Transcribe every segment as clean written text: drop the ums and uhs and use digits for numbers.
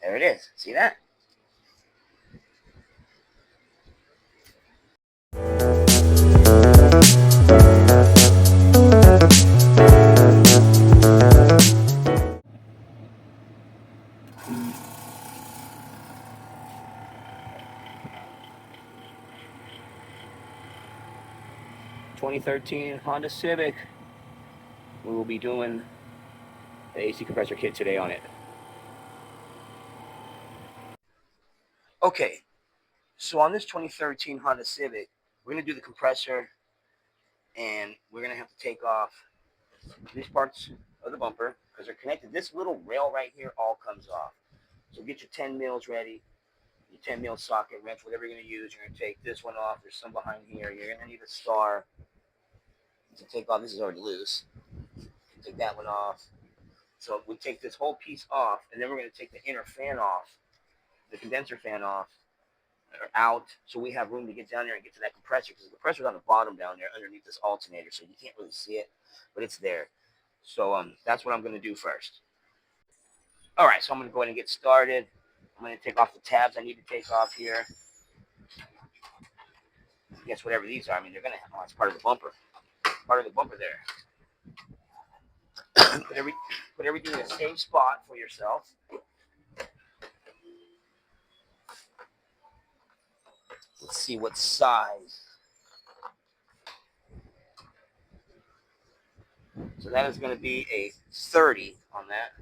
There it is. See that? ...2013 Honda Civic. We will be doing the AC compressor kit today on it. Okay, so on this 2013 Honda Civic, we're going to do the compressor, and we're going to have to take off these parts of the bumper because they're connected. This little rail right here all comes off. So get your 10 mils ready, your 10 mil socket, wrench, whatever you're going to use. You're going to take this one off. There's some behind here. You're going to need a star to take off. This is already loose. Take that one off. So we take this whole piece off, and then we're going to take the inner fan off, the condenser fan off, or out, so we have room to get down there and get to that compressor, because the compressor's on the bottom down there underneath this alternator, so you can't really see it, but it's there. So that's what I'm going to do first. All right, so I'm going to go ahead and get started. I'm going to take off the tabs I need to take off here. I guess whatever these are, I mean, they're going to have, oh, it's part of the bumper. Part of the bumper there. Put everything in the same spot for yourself. Let's see what size. So that is going to be a 30 on that.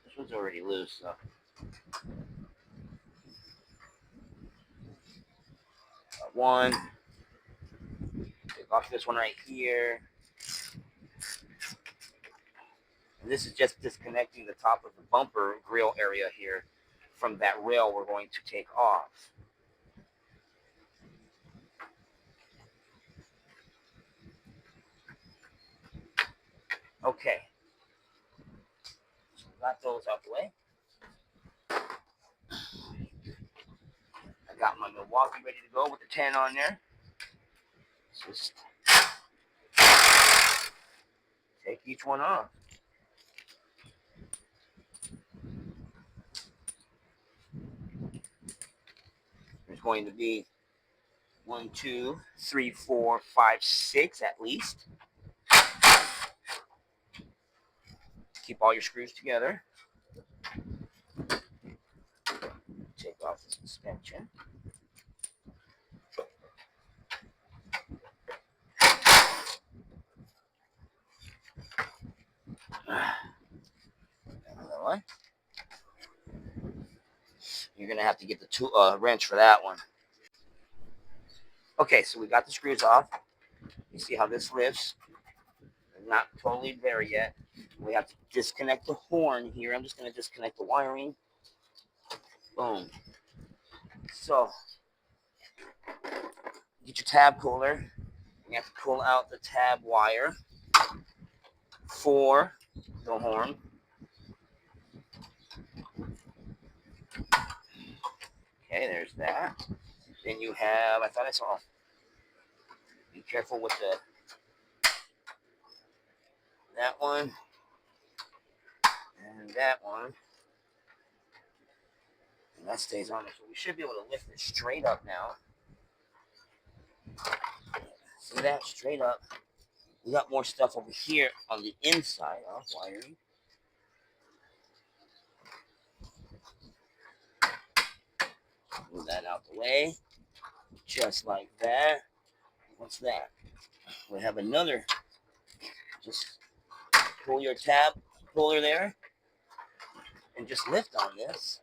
This one's already loose, so. One. Take off this one right here. And this is just disconnecting the top of the bumper grill area here from that rail we're going to take off. Okay. So got those out the way. I got my Milwaukee ready to go with the 10 on there. Just take each one off. There's going to be 1, 2, 3, 4, 5, 6 at least. Keep all your screws together. Take off the suspension. Another one. You're going to have to get the wrench for that one. Okay, so we got the screws off. You see how this lifts? Not totally there yet. We have to disconnect the horn here. I'm just going to disconnect the wiring. Boom. So, get your tab cooler. You have to pull out the tab wire for the horn. Okay, there's that. Then you have, I thought I saw, be careful with that one and that one. And that stays on there. So we should be able to lift it straight up now. See that? Straight up. We got more stuff over here on the inside of wiring. Move that out the way. Just like that. What's that? We have another. Just pull your tab puller there and just lift on this.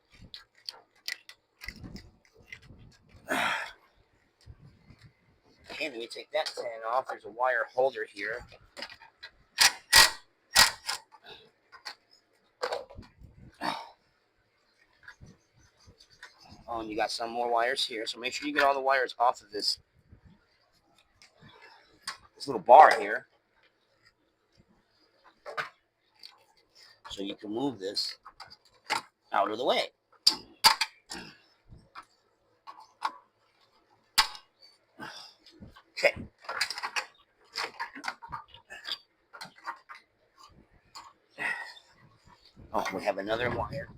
Okay, let me take that 10 off. There's a wire holder here. Oh, and you got some more wires here. So make sure you get all the wires off of this little bar here. So you can move this out of the way. Okay. Oh, we have another wire.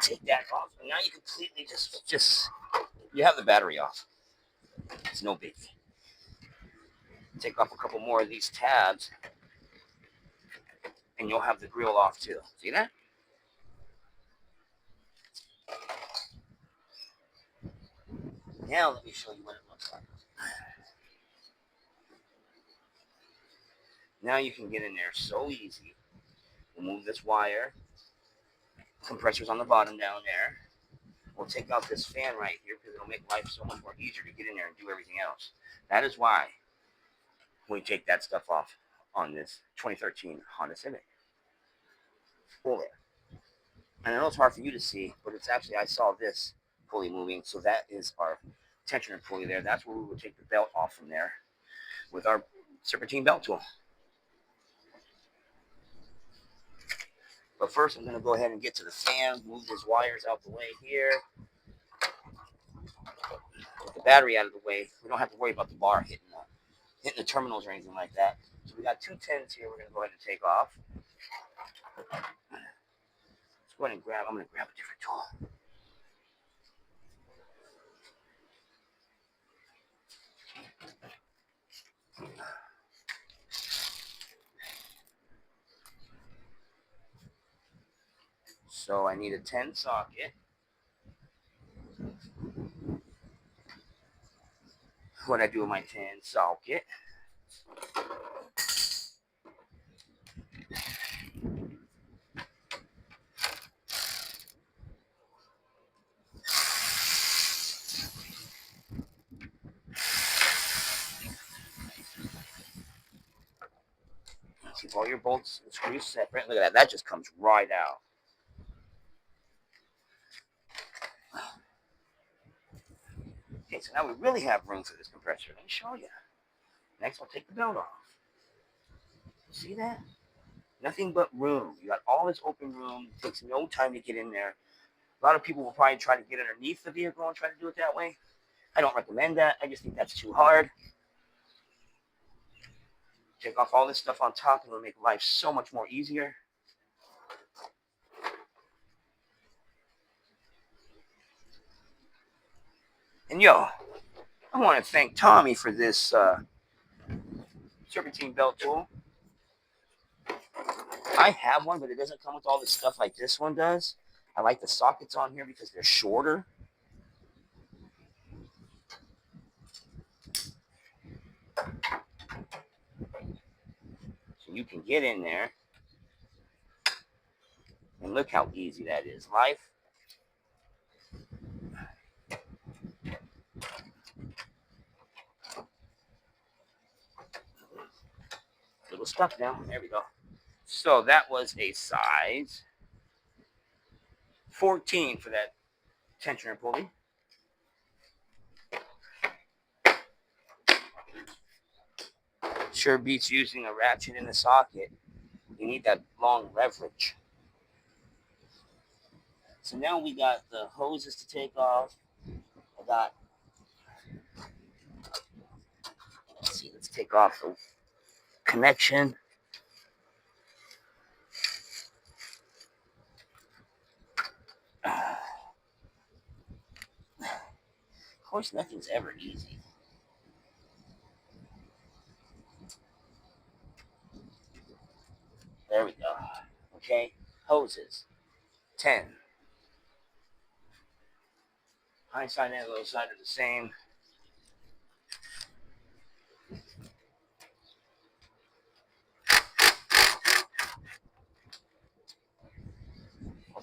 Take that off. And now you completely just you have the battery off. It's no big. Take off a couple more of these tabs, and you'll have the grill off too. See that? Now let me show you what it looks like. Now you can get in there so easy. Remove this wire. Compressor's on the bottom down there. We'll take out this fan right here because it'll make life so much more easier to get in there and do everything else. That is why we take that stuff off on this 2013 Honda Civic. Pull it. And I know it's hard for you to see, but it's actually, I saw this pulley moving. So that is our tensioner pulley there. That's where we would take the belt off from there with our serpentine belt tool. But first, I'm going to go ahead and get to the fan, move those wires out the way here. Get the battery out of the way. We don't have to worry about the bar hitting the terminals or anything like that. So we got 2 10s here we're going to go ahead and take off. Let's go ahead and grab, I'm going to grab a different tool. So I need a 10 socket. What I do with my 10 socket. Keep all your bolts and screws separate. Look at that. That just comes right out. Okay, so now we really have room for this compressor. Let me show you. Next, I'll take the belt off. See that? Nothing but room. You got all this open room. It takes no time to get in there. A lot of people will probably try to get underneath the vehicle and try to do it that way. I don't recommend that. I just think that's too hard. Take off all this stuff on top and it'll make life so much more easier. And yo, I want to thank Tommy for this serpentine belt tool. I have one, but it doesn't come with all this stuff like this one does. I like the sockets on here because they're shorter. So you can get in there. And look how easy that is. Life. Little stuck now. There we go. So that was a size 14 for that tensioner pulley. Sure beats using a ratchet in the socket. You need that long leverage. So now we got the hoses to take off. I got, let's take off the connection. Of course, nothing's ever easy. There we go. Okay, hoses. 10. High side and low side are the same.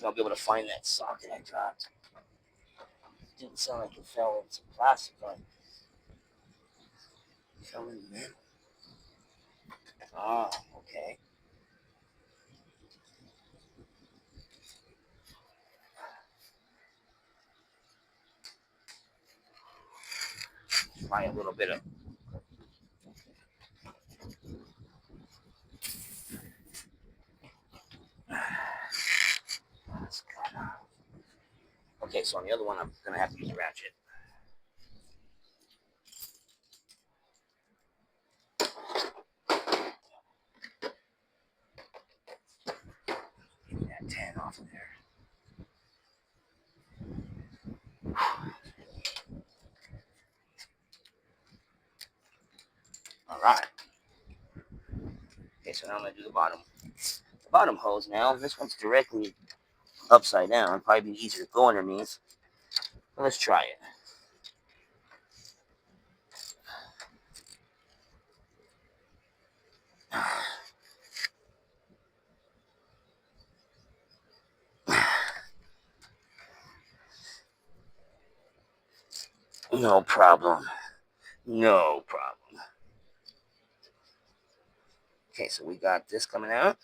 I'll be able to find that socket I dropped. Didn't sound like it fell in some plastic, but it fell in the middle. Ah, okay. Try a little bit of. Okay, so on the other one, I'm going to have to use a ratchet. Give me that 10. off of there. All right. Okay, so now I'm gonna do the bottom hose now. This one's directly upside down. Probably be easier to go underneath. But let's try it. No problem. No problem. Okay, so we got this coming out.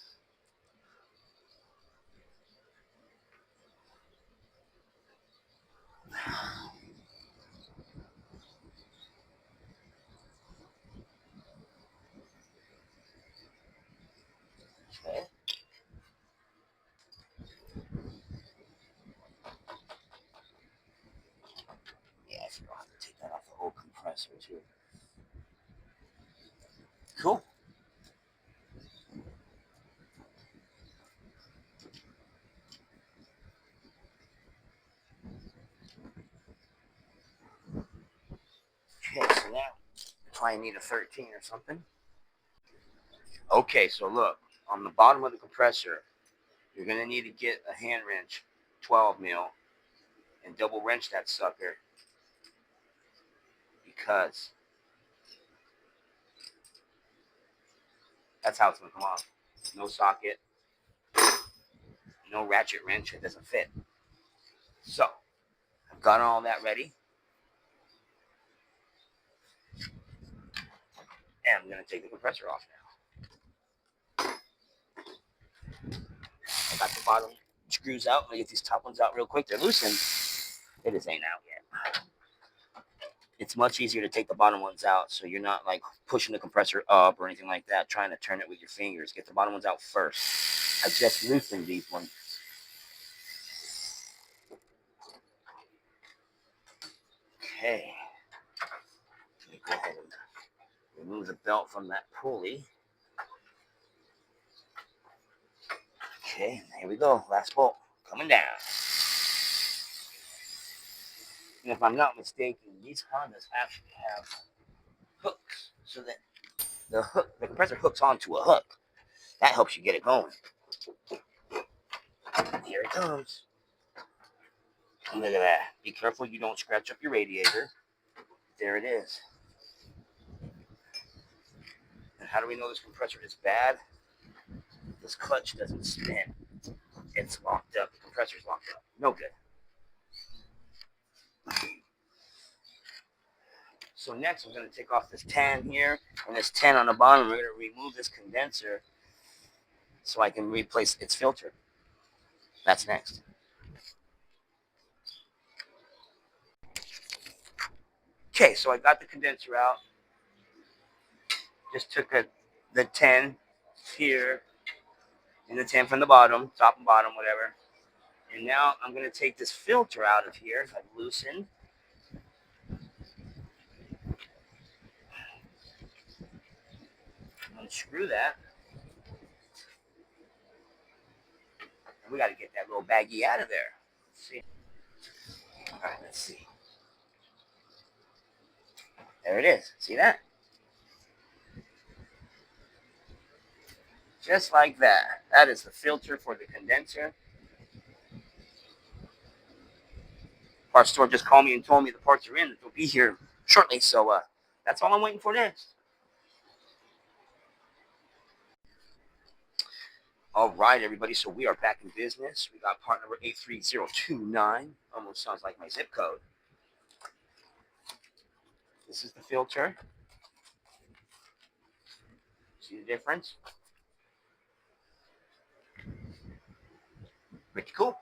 Okay. Yeah, I forgot how to take that off the whole compressor too. Cool. Okay, so now probably need a 13 or something. Okay, so look, on the bottom of the compressor, you're gonna need to get a hand wrench, 12 mil, and double wrench that sucker because that's how it's gonna come off. No socket, no ratchet wrench, it doesn't fit. So I've got all that ready, and I'm gonna take the compressor off now. I got the bottom screws out. I'm gonna get these top ones out real quick. They're loosened. It just ain't out yet. It's much easier to take the bottom ones out so you're not like pushing the compressor up or anything like that, trying to turn it with your fingers. Get the bottom ones out first. I just loosened these ones. Okay. Let me go ahead and remove the belt from that pulley. Okay, here we go. Last bolt coming down. And if I'm not mistaken, these Hondas actually have hooks so that the compressor hooks onto a hook. That helps you get it going. Here it comes. Look at that. Be careful you don't scratch up your radiator. There it is. And how do we know this compressor is bad? This clutch doesn't spin. It's locked up. The compressor's locked up. No good. So next I'm going to take off this tan here and this tan on the bottom. We're going to remove this condenser so I can replace its filter. That's next. Okay, so I got the condenser out. Just took the 10 here and the 10 from the bottom, top and bottom, whatever. And now I'm going to take this filter out of here. I've loosened. Unscrew that. And we got to get that little baggie out of there. Let's see. All right, let's see. There it is. See that? Just like that. That is the filter for the condenser. Parts store just called me and told me the parts are in. They'll be here shortly. So that's all I'm waiting for next. All right, everybody. So we are back in business. We got part number 83029. Almost sounds like my zip code. This is the filter. See the difference? Pretty cool.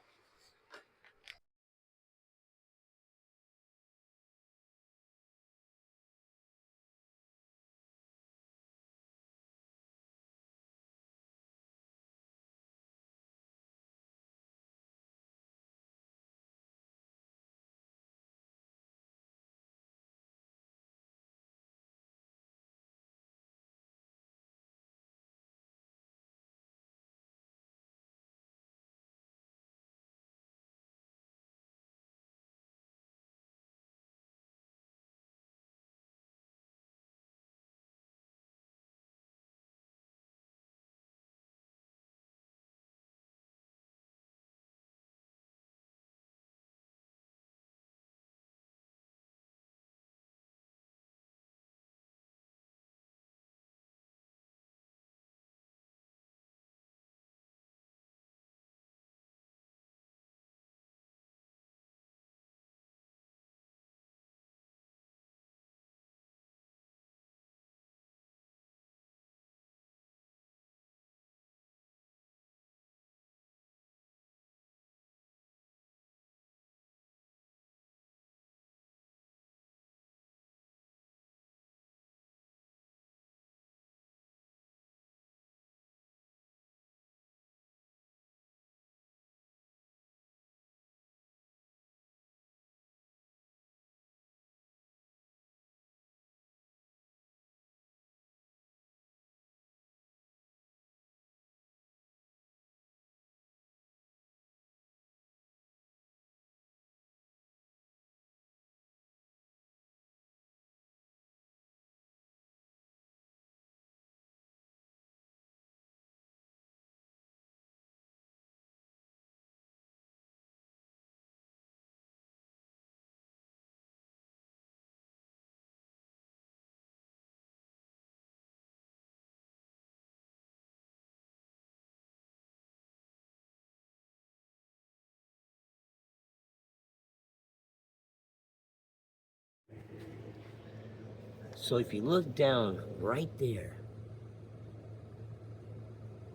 So if you look down right there,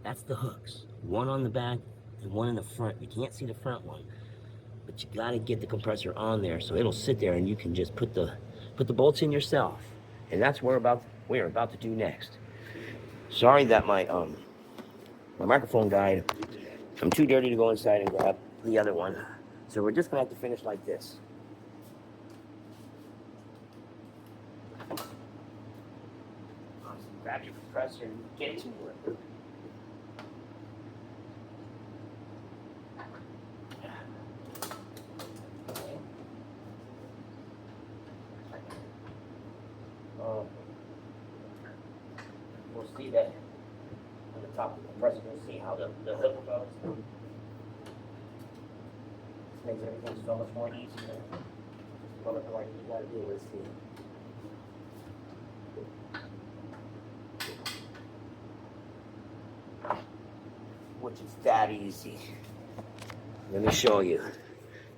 that's the hooks. One on the back and one in the front. You can't see the front one, but you gotta get the compressor on there so it'll sit there and you can just put the bolts in yourself. And that's what we're about to do next. Sorry that my microphone died. I'm too dirty to go inside and grab the other one. So we're just gonna have to finish like this. Grab your compressor and get to work. We'll see that on the top of the compressor. We'll see how the hook goes. This makes everything so much more easier. What you gotta do is see. Which is that easy. Let me show you.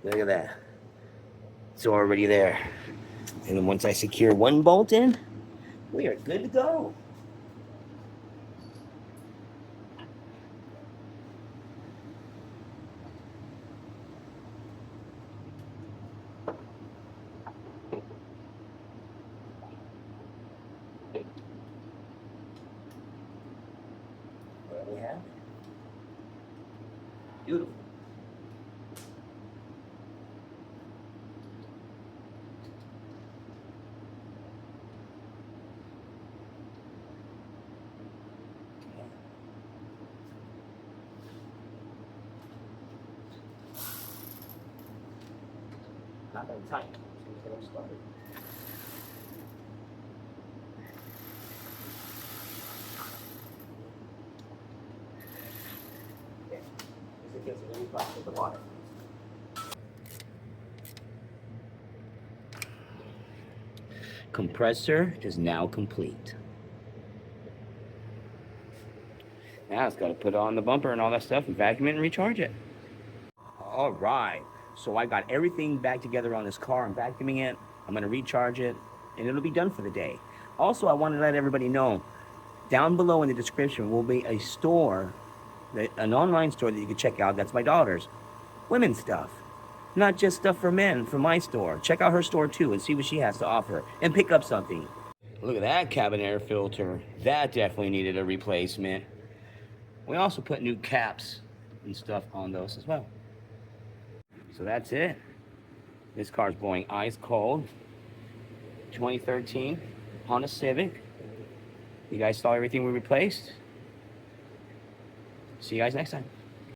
Look at that. It's already there. And then once I secure one bolt in, we are good to go. There we have it. Beautiful. Not very tight. So let's get started. Okay. This gets really close to the bottom. Compressor is now complete. Now it's got to put on the bumper and all that stuff and vacuum it and recharge it. All right. So I got everything back together on this car. I'm vacuuming it. I'm going to recharge it, and it'll be done for the day. Also, I want to let everybody know, down below in the description will be a store, an online store that you can check out. That's my daughter's. Women's stuff. Not just stuff for men from my store. Check out her store too and see what she has to offer. And pick up something. Look at that cabin air filter. That definitely needed a replacement. We also put new caps and stuff on those as well. So that's it. This car's blowing ice cold. 2013 Honda Civic. You guys saw everything we replaced. See you guys next time.